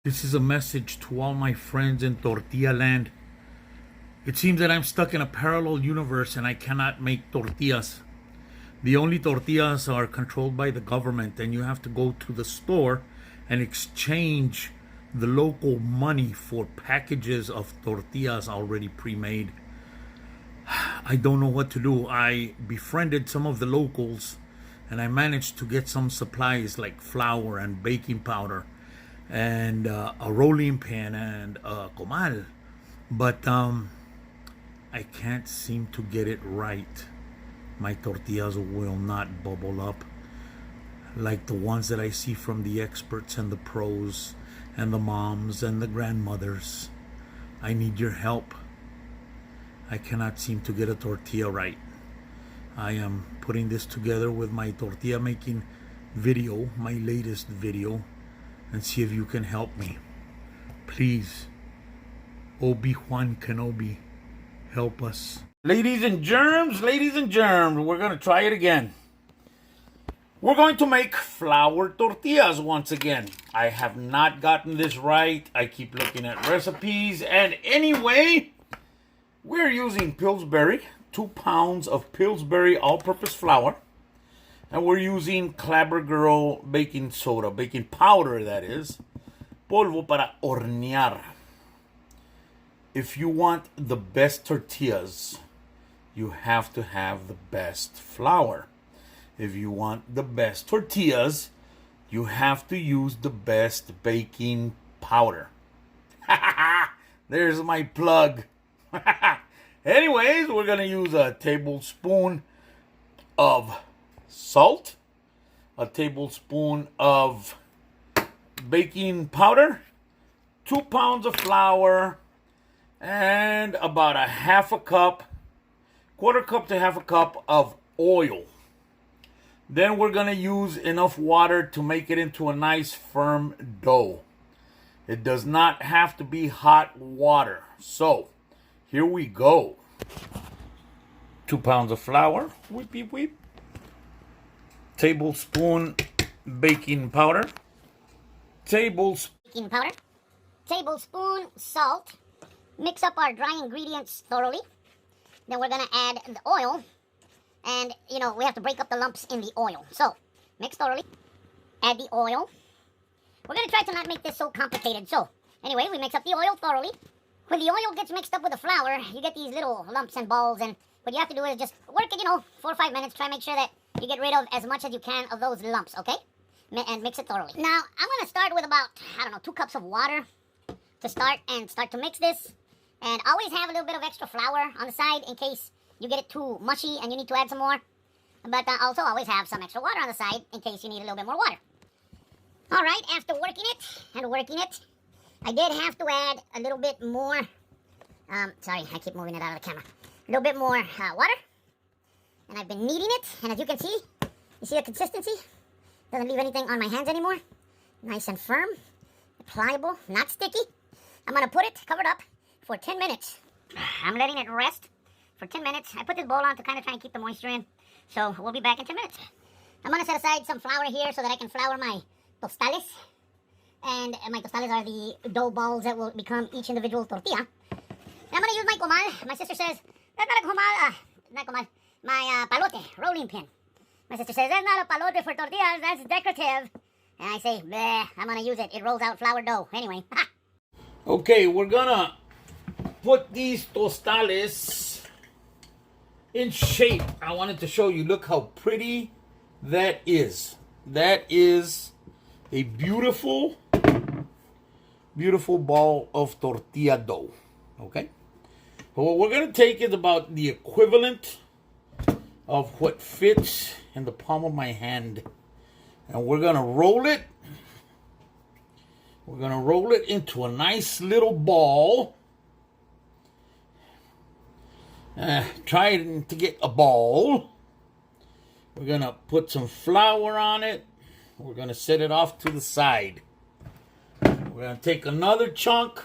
This is a message to all my friends in tortilla land. It seems that I'm stuck in a parallel universe and I cannot make tortillas. The only tortillas are controlled by the government, and you have to go to the store and exchange the local money for packages of tortillas already pre-made. I don't know what to do. I befriended some of the locals and I managed to get some supplies like flour and baking powder and a rolling pin and a comal. But I can't seem to get it right. My tortillas will not bubble up like the ones that I see from the experts and the pros and the moms and the grandmothers. I need your help. I cannot seem to get a tortilla right. I am putting this together with my tortilla making video, my latest video, and see if you can help me. Please, Obi-Wan Kenobi, help us. Ladies and germs, we're going to try it again. We're going to make flour tortillas once again. I have not gotten this right. I keep looking at recipes, and anyway, we're using Pillsbury, 2 pounds of Pillsbury all-purpose flour. And we're using Clabber Girl baking soda, baking powder that is, polvo para hornear. If you want the best tortillas, you have to have the best flour. If you want the best tortillas, you have to use the best baking powder. There's my plug. Anyways, we're going to use a tablespoon of salt, a tablespoon of baking powder, 2 pounds of flour, and about a half a cup, quarter cup to half a cup of oil. Then we're going to use enough water to make it into a nice firm dough. It does not have to be hot water. So, here we go. 2 pounds of flour, whip, whip, whip. Tablespoon baking powder. Baking powder. Tablespoon salt. Mix up our dry ingredients thoroughly. Then we're going to add the oil. And, we have to break up the lumps in the oil. So, mix thoroughly. Add the oil. We're going to try to not make this so complicated. So, anyway, we mix up the oil thoroughly. When the oil gets mixed up with the flour, you get these little lumps and balls. And what you have to do is just work it, 4 or 5 minutes. Try to make sure that you get rid of as much as you can of those lumps, okay? And mix it thoroughly. Now, I'm going to start with about, 2 cups of water to start to mix this. And always have a little bit of extra flour on the side in case you get it too mushy and you need to add some more. But also always have some extra water on the side in case you need a little bit more water. All right, after working it, I did have to add a little bit more. Sorry, I keep moving it out of the camera. A little bit more water. And I've been kneading it. And as you can see, you see the consistency? Doesn't leave anything on my hands anymore. Nice and firm, pliable, not sticky. I'm going to put it covered up for 10 minutes. I'm letting it rest for 10 minutes. I put this bowl on to kind of try and keep the moisture in. So we'll be back in 10 minutes. I'm going to set aside some flour here so that I can flour my tostales. And my tostales are the dough balls that will become each individual tortilla. And I'm going to use my comal. My sister says, that's not a comal, not comal, my palote, rolling pin. My sister says, that's not a palote for tortillas, that's decorative. And I say, bleh, I'm going to use it. It rolls out flour dough. Anyway. Okay, we're gonna put these tostales in shape. I wanted to show you, look how pretty that is. That is a beautiful, beautiful ball of tortilla dough. Okay? So what we're gonna take is about the equivalent of what fits in the palm of my hand. And we're gonna roll it. We're going to roll it into a nice little ball. Try to get a ball. We're going to put some flour on it. We're going to set it off to the side. We're going to take another chunk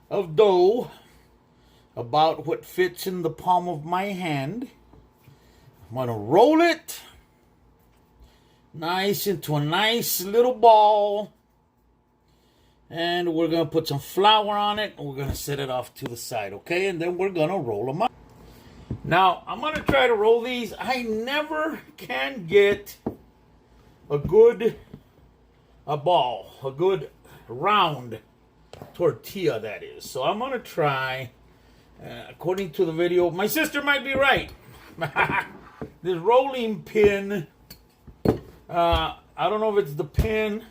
of dough, about what fits in the palm of my hand. I'm going to roll it nice into a nice little ball. And we're going to put some flour on it. And we're going to set it off to the side, okay? And then we're going to roll them up. Now, I'm going to try to roll these. I never can get a good round tortilla, that is. So I'm going to try, according to the video. My sister might be right. This rolling pin, I don't know if it's the pin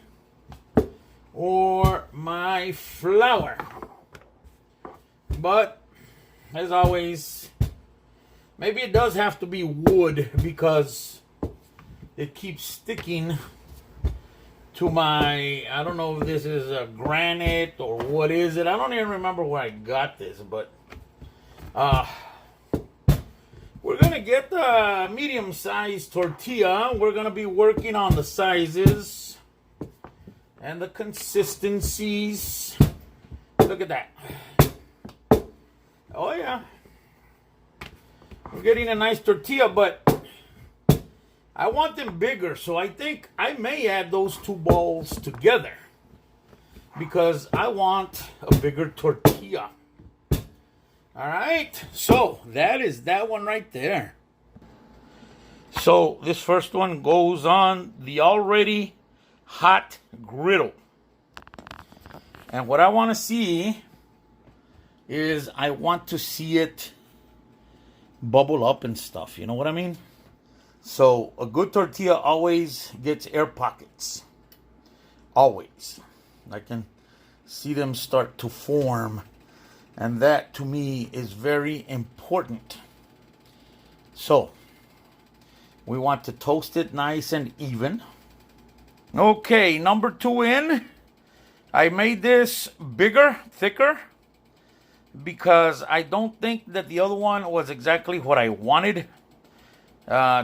or my flour. But, as always, maybe it does have to be wood because it keeps sticking to my, I don't know if this is a granite or what is it. I don't even remember where I got this, but we're going to get the medium-sized tortilla. We're going to be working on the sizes and the consistencies. Look at that. Oh, yeah. We're getting a nice tortilla, but I want them bigger, so I think I may add those two balls together because I want a bigger tortilla. All right, so that is that one right there. So this first one goes on the already hot griddle. And what I want to see is I want to see it bubble up and stuff. You know what I mean? So a good tortilla always gets air pockets. Always. I can see them start to form. And that to me is very important. So we want to toast it nice and even. Okay, number 2 in. I made this bigger, thicker, because I don't think that the other one was exactly what I wanted.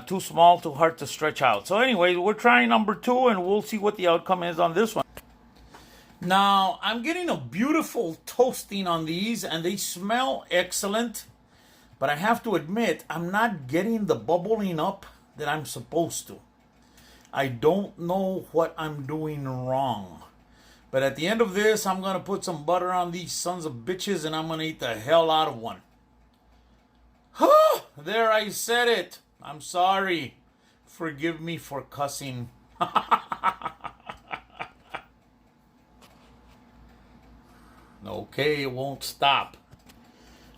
Too small, too hard to stretch out. So anyway, we're trying number 2 and we'll see what the outcome is on this one. Now, I'm getting a beautiful toasting on these and they smell excellent. But I have to admit, I'm not getting the bubbling up that I'm supposed to. I don't know what I'm doing wrong. But at the end of this, I'm going to put some butter on these sons of bitches and I'm going to eat the hell out of one. There, I said it. I'm sorry. Forgive me for cussing. Okay, it won't stop.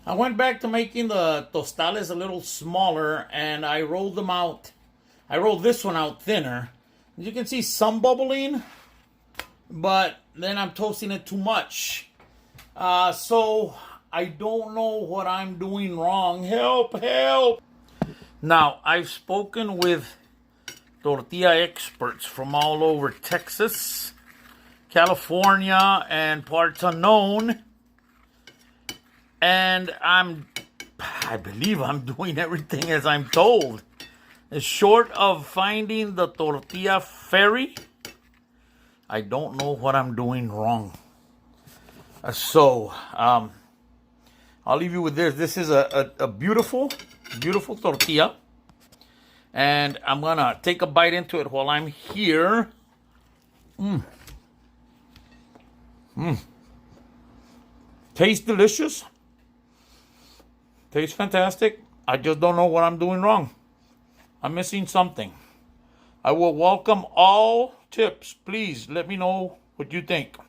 I went back to making the tostales a little smaller and I rolled them out. I rolled this one out thinner. You can see some bubbling, but then I'm toasting it too much. So I don't know what I'm doing wrong. Help, help. Now, I've spoken with tortilla experts from all over Texas, California, and parts unknown. And I believe I'm doing everything as I'm told. Short of finding the tortilla fairy, I don't know what I'm doing wrong. So, I'll leave you with this. This is a beautiful, beautiful tortilla. And I'm going to take a bite into it while I'm here. Tastes delicious. Tastes fantastic. I just don't know what I'm doing wrong. I'm missing something. I will welcome all tips. Please let me know what you think.